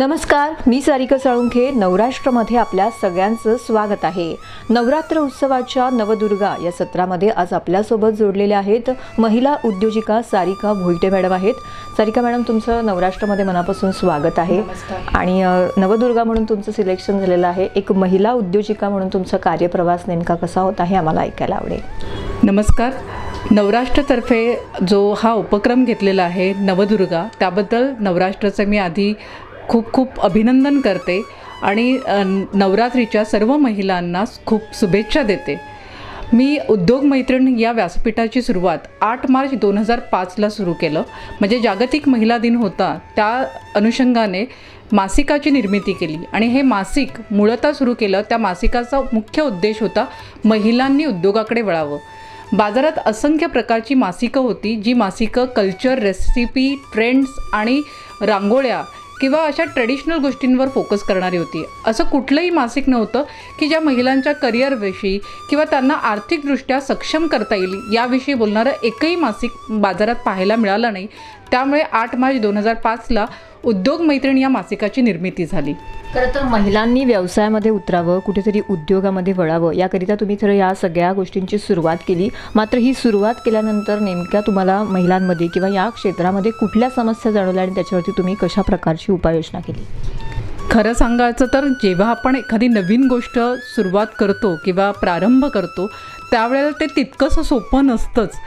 नमस्कार, मी सारिका साळुंखे. नवराष्ट्रमध्ये आपल्या सगळ्यांचं स्वागत आहे. नवरात्र उत्सवाच्या नवदुर्गा या सत्रामध्ये आज आपल्यासोबत जोडलेल्या आहेत महिला उद्योजिका सारिका भोईटे मॅडम आहेत. सारिका मॅडम, तुमचं नवराष्ट्रमध्ये मनापासून स्वागत आहे. आणि नवदुर्गा म्हणून तुमचं सिलेक्शन झालेलं आहे. एक महिला उद्योजिका म्हणून तुमचा कार्यप्रवास नेमका कसा होता हे आम्हाला ऐकायला आवडेल. नमस्कार. नवराष्ट्रतर्फे जो हा उपक्रम घेतलेला आहे नवदुर्गा, त्याबद्दल नवराष्ट्राचं मी आधी खूप खूप अभिनंदन करते आणि नवरात्रीच्या सर्व महिलांना खूप शुभेच्छा देते. मी उद्योग मैत्रीण या व्यासपीठाची सुरुवात 8 मार्च 2005ला सुरू केलं. म्हणजे जागतिक महिला दिन होता, त्या अनुषंगाने मासिकाची निर्मिती केली आणि हे मासिक मूळतः सुरू केलं. त्या मासिकाचा मुख्य उद्देश होता महिलांनी उद्योगाकडे वळावं. बाजारात असंख्य प्रकारची मासिकं होती, जी मासिकं कल्चर, रेसिपी, ट्रेंड्स आणि रांगोळ्या किंवा अशा ट्रेडिशनल गोष्टींवर फोकस करणारी होती. असं कुठलंही मासिक नव्हतं की ज्या महिलांच्या करिअरविषयी किंवा त्यांना आर्थिकदृष्ट्या सक्षम करता येईल याविषयी बोलणारं एकही मासिक बाजारात पाहायला मिळालं नाही. त्यामुळे 8 मार्च 2005ला उद्योग मैत्रीण या मासिकाची निर्मिती झाली. खरं तर महिलांनी व्यवसायामध्ये उतरावं, कुठेतरी उद्योगामध्ये वळावं, याकरिता तुम्ही तर या सगळ्या गोष्टींची सुरुवात केली. मात्र ही सुरुवात केल्यानंतर नेमक्या तुम्हाला महिलांमध्ये किंवा या क्षेत्रामध्ये कुठल्या समस्या जाणवल्या आणि त्याच्यावरती तुम्ही कशा प्रकारची उपाययोजना केली? खरं सांगायचं तर जेव्हा आपण एखादी नवीन गोष्ट सुरुवात करतो किंवा प्रारंभ करतो त्यावेळेला ते तितकंसं सोपं नसतंच.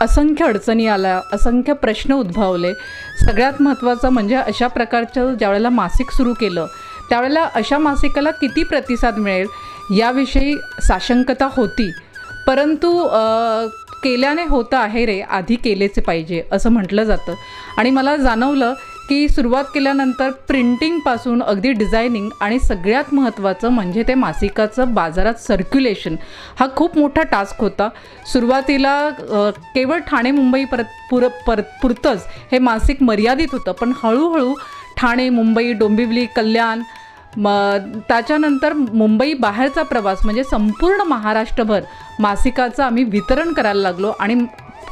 असंख्य अडचणी आल्या, असंख्य प्रश्न उद्भवले. सगळ्यात महत्त्वाचं म्हणजे अशा प्रकारचं ज्यावेळेला मासिक सुरू केलं त्यावेळेला अशा मासिकाला किती प्रतिसाद मिळेल याविषयी साशंकता होती. परंतु केल्याने होतं आहे रे, आधी केलेच पाहिजे असं म्हटलं जातं. आणि मला जाणवलं की सुरुवात केल्यानंतर प्रिंटिंगपासून अगदी डिझायनिंग आणि सगळ्यात महत्त्वाचं म्हणजे ते मासिकाचं बाजारात सर्क्युलेशन हा खूप मोठा टास्क होता. सुरुवातीला केवळ ठाणे मुंबई पुरतंच हे मासिक मर्यादित होतं, पण हळूहळू ठाणे, मुंबई, डोंबिवली, कल्याण, त्याच्यानंतर मुंबई बाहेरचा प्रवास म्हणजे संपूर्ण महाराष्ट्रभर मासिकाचं आम्ही वितरण करायला लागलो आणि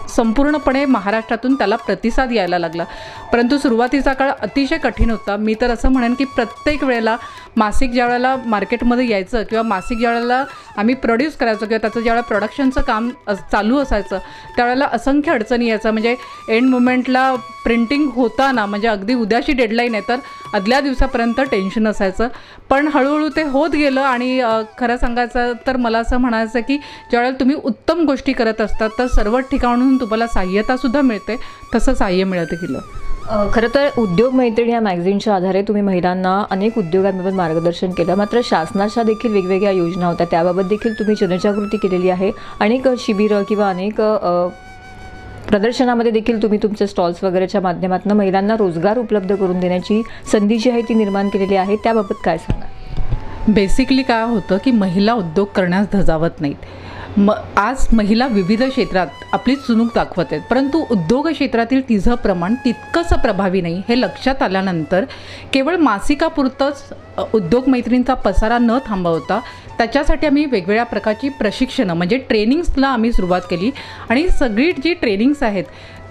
संपूर्णपणे महाराष्ट्रातून त्याला प्रतिसाद यायला लागला. परंतु सुरुवातीचा काळ अतिशय कठीण होता. मी तर असं म्हणेन की प्रत्येक वेळेला मासिक ज्या वेळेला मार्केटमध्ये यायचं किंवा मासिक ज्या वेळेला आम्ही प्रोड्यूस करायचो किंवा त्याचं ज्यावेळेला प्रोडक्शनचं काम चालू असायचं त्यावेळेला असंख्य अडचणी यायचं. म्हणजे एंड मोमेंटला प्रिंटिंग होताना म्हणजे अगदी उद्याची डेडलाईन आहे तर आदल्या दिवसापर्यंत टेन्शन असायचं. पण हळूहळू ते होत गेलं आणि खरं सांगायचं तर मला असं म्हणायचं की ज्यावेळेला तुम्ही उत्तम गोष्टी करत असतात तर सर्व ठिकाणून तुम्हाला सहाय्यतासुद्धा मिळते, तसं सहाय्य मिळत गेलं. खरं तर उद्योग मैत्रीण या मॅगझिनच्या आधारे तुम्ही महिलांना अनेक उद्योगांबाबत मार्गदर्शन केलं. मात्र शासनाच्या देखील वेगवेगळ्या योजना होत्या, त्याबाबत देखील तुम्ही जनजागृती केलेली आहे. अनेक शिबिरं किंवा अनेक प्रदर्शनामध्ये देखील तुम्ही तुमचे स्टॉल्स वगैरेच्या माध्यमातून महिलांना रोजगार उपलब्ध करून देण्याची संधी जी आहे ती निर्माण केलेली आहे. त्याबाबत काय सांगा? बेसिकली काय होतं की महिला उद्योग करण्यास धजावत नाहीत. आज महिला विविध क्षेत्रात आपली चुणूक दाखवत आहेत, परंतु उद्योग क्षेत्रातील तिचं प्रमाण तितकंसं प्रभावी नाही हे लक्षात आल्यानंतर केवळ मासिकापुरतंच उद्योग मैत्रिणींचा पसारा न थांबवता त्याच्यासाठी आम्ही वेगवेगळ्या प्रकारची प्रशिक्षणं म्हणजे ट्रेनिंग्सला आम्ही सुरुवात केली. आणि सगळी जी ट्रेनिंग्स आहेत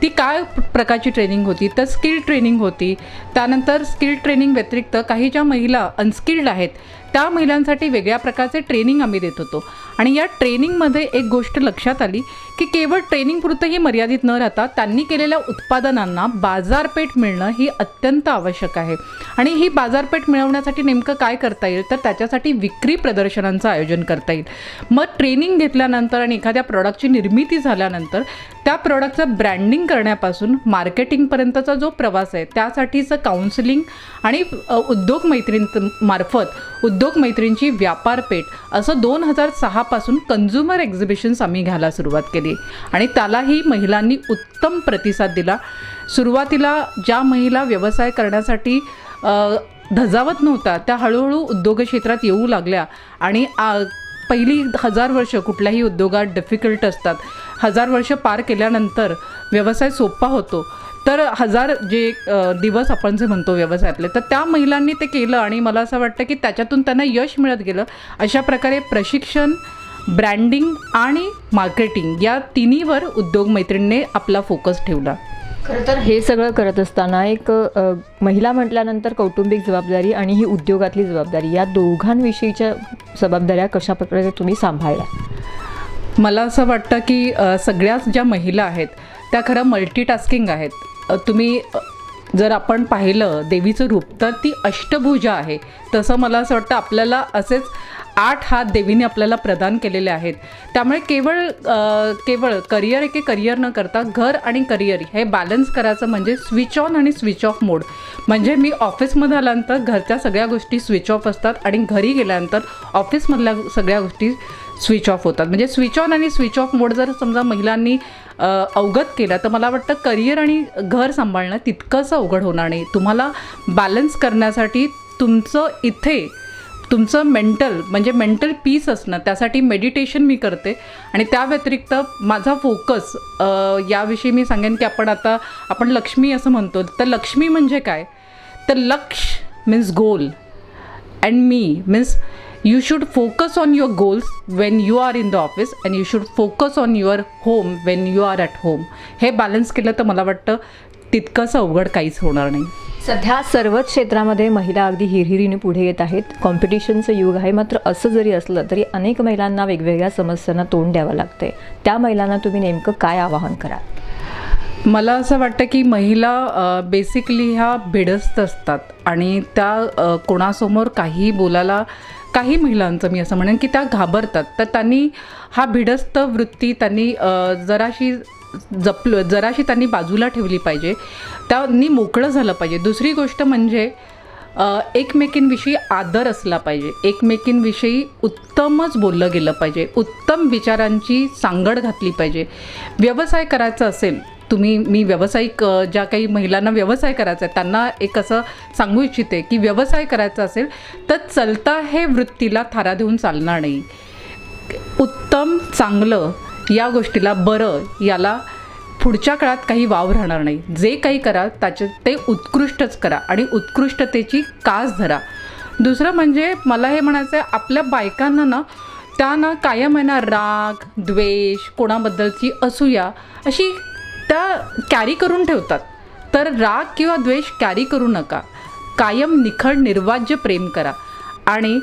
ती काय प्रकारची ट्रेनिंग होती तर स्किल ट्रेनिंग होती. त्यानंतर स्किल ट्रेनिंग व्यतिरिक्त काही ज्या महिला अनस्किल्ड आहेत त्या महिलांसाठी वेगळ्या प्रकारचे ट्रेनिंग आम्ही देत होतो. आणि या ट्रेनिंगमध्ये एक गोष्ट लक्षात आली की केवळ ट्रेनिंगपुरतंही मर्यादित न राहता त्यांनी केलेल्या उत्पादनांना बाजारपेठ मिळणं ही अत्यंत आवश्यक आहे. आणि ही बाजारपेठ मिळवण्यासाठी नेमकं काय करता येईल तर त्याच्यासाठी विक्री प्रदर्शनांचं आयोजन करता येईल. मग ट्रेनिंग घेतल्यानंतर आणि एखाद्या प्रॉडक्टची निर्मिती झाल्यानंतर त्या प्रॉडक्टचं ब्रँडिंग करण्यापासून मार्केटिंगपर्यंतचा जो प्रवास आहे त्यासाठीचं काउन्सिलिंग आणि उद्योग मैत्रीणमार्फत उद्योग मैत्रीणची व्यापारपेठ असं 2006 पासून कंझ्युमर एक्झिबिशन्स आम्ही घ्यायला सुरुवात केली आणि त्यालाही महिलांनी उत्तम प्रतिसाद दिला. सुरुवातीला ज्या महिला व्यवसाय करण्यासाठी धजावत नव्हत्या त्या हळूहळू उद्योग क्षेत्रात येऊ लागल्या. आणि पहिली 1000 वर्ष कुठल्याही उद्योगात डिफिकल्ट असतात. 1000 वर्ष पार केल्यानंतर व्यवसाय सोपा होतो. तर 1000 जे दिवस आपण जे म्हणतो व्यवसायातले तर त्या महिलांनी ते केलं आणि मला असं वाटतं की त्याच्यातून त्यांना यश मिळत गेलं. अशा प्रकारे प्रशिक्षण, ब्रँडिंग आणि मार्केटिंग या तिन्हीवर उद्योग मैत्रिणीने आपला फोकस ठेवला. खरं तर हे सगळं करत असताना एक महिला म्हटल्यानंतर कौटुंबिक जबाबदारी आणि ही उद्योगातली जबाबदारी या दोघांविषयीच्या जबाबदाऱ्या कशा प्रकारे तुम्ही सांभाळल्या? मला असं वाटतं की सगळ्याच ज्या महिला आहेत त्या खरं मल्टीटास्किंग आहेत. तुम्ही जर आपण पाहिलं देवीचं रूप तर ती अष्टभुजा आहे. तसं मला असं वाटतं आपल्याला असेच 8 हात देवीने आपल्याला प्रदान केलेले आहेत. त्यामुळे केवळ करिअर एके करिअर न करता घर आणि करिअर हे बॅलन्स करायचं म्हणजे स्विच ऑन आणि स्विच ऑफ मोड. म्हणजे मी ऑफिसमध्ये आल्यानंतर घरच्या सगळ्या गोष्टी स्विच ऑफ असतात आणि घरी गेल्यानंतर ऑफिसमधल्या सगळ्या गोष्टी स्विच ऑफ होतात. म्हणजे स्विच ऑन आणि स्विच ऑफ मोड जर समजा महिलांनी अवगत केला तर मला वाटतं करिअर आणि घर सांभाळणं तितकंसं अवघड होणार नाही. तुम्हाला बॅलन्स करण्यासाठी तुमचं मेंटल पीस असणं त्यासाठी मेडिटेशन मी करते. आणि त्या व्यतिरिक्त माझा फोकस याविषयी मी सांगेन की आपण लक्ष्मी असं म्हणतो. तर लक्ष्मी म्हणजे काय, तर लक्ष means goal and me means you should focus on your goals when you are in the office and you should focus on your home when you are at home. हे बॅलन्स केलं तर मला वाटतं तितकंसं अवघड काहीच होणार नाही. सध्या सर्वच क्षेत्रामध्ये महिला अगदी हिरहिरीने पुढे येत आहेत. कॉम्पिटिशनचं युग आहे. मात्र असं जरी असलं तरी अनेक महिलांना वेगवेगळ्या समस्यांना तोंड द्यावं लागते. त्या महिलांना तुम्ही नेमकं काय आवाहन कराल? मला असं वाटतं की महिला बेसिकली ह्या भिडस्त असतात आणि त्या कोणासमोर काही बोलायला काही महिलांचं मी असं म्हणेन की त्या घाबरतात. तर त्यांनी हा भिडस्त वृत्ती त्यांनी जराशी त्यांनी बाजूला ठेवली पाहिजे. त्यांनी मोकळं झालं पाहिजे. दुसरी गोष्ट म्हणजे एकमेकींविषयी आदर असला पाहिजे. एकमेकींविषयी उत्तमच बोललं गेलं पाहिजे. उत्तम विचारांची सांगड घातली पाहिजे. व्यवसाय करायचा असेल मी व्यावसायिक ज्या काही महिलांना व्यवसाय करायचा आहे त्यांना एक असं सांगू इच्छिते की व्यवसाय करायचा असेल तर चलता हे वृत्तीला थारा देऊन चालणार नाही. उत्तम चांगलं या गोष्टीला बरं याला पुढच्या काळात काही वाव राहणार नाही. जे काही करा ते उत्कृष्टच करा आणि उत्कृष्टतेची कास धरा. दुसरं म्हणजे मला हे म्हणायचं आहे आपल्या बायकांना ना त्या कायम आहे ना राग द्वेष कोणाबद्दलची असूया अशी त्या कॅरी करून ठेवतात. तर राग किंवा द्वेष कॅरी करू नका. कायम निखळ निर्वाज्य प्रेम करा आणि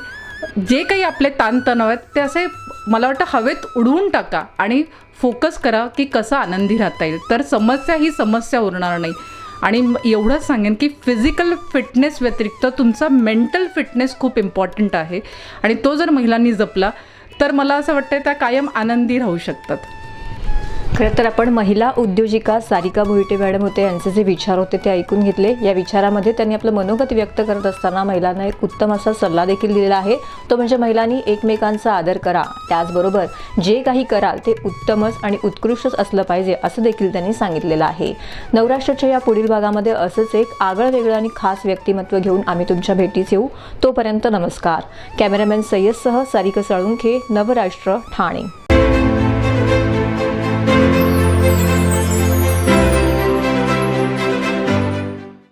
जे काही आपले ताणतणाव आहेत ते असे मला वाटतं हवेत उडवून टाका आणि फोकस करा की कसं आनंदी राहता येईल. तर समस्या उरणार नाही. आणि एवढंच सांगेन की फिजिकल फिटनेस व्यतिरिक्त तुमचा मेंटल फिटनेस खूप इम्पॉर्टंट आहे आणि तो जर महिलांनी जपला तर मला असं वाटतं त्या कायम आनंदी राहू शकतात. खरं तर आपण महिला उद्योजिका सारिका भोईटे मॅडम होते, यांचे जे विचार होते ते ऐकून घेतले. या विचारामध्ये त्यांनी आपलं मनोगत व्यक्त करत असताना महिलांना एक उत्तम असा सल्ला देखील दिलेला आहे. तो म्हणजे महिलांनी एकमेकांचा आदर करा. त्याचबरोबर जे काही कराल ते उत्तमच आणि उत्कृष्टच असलं पाहिजे असं देखील त्यांनी सांगितलेलं आहे. नवराष्ट्राच्या या पुढील भागामध्ये असंच एक आगळं वेगळं आणि खास व्यक्तिमत्व घेऊन आम्ही तुमच्या भेटीस येऊ. तोपर्यंत नमस्कार. कॅमेरामॅन सय्यदसह सारिका साळुंखे, नवराष्ट्र, ठाणे.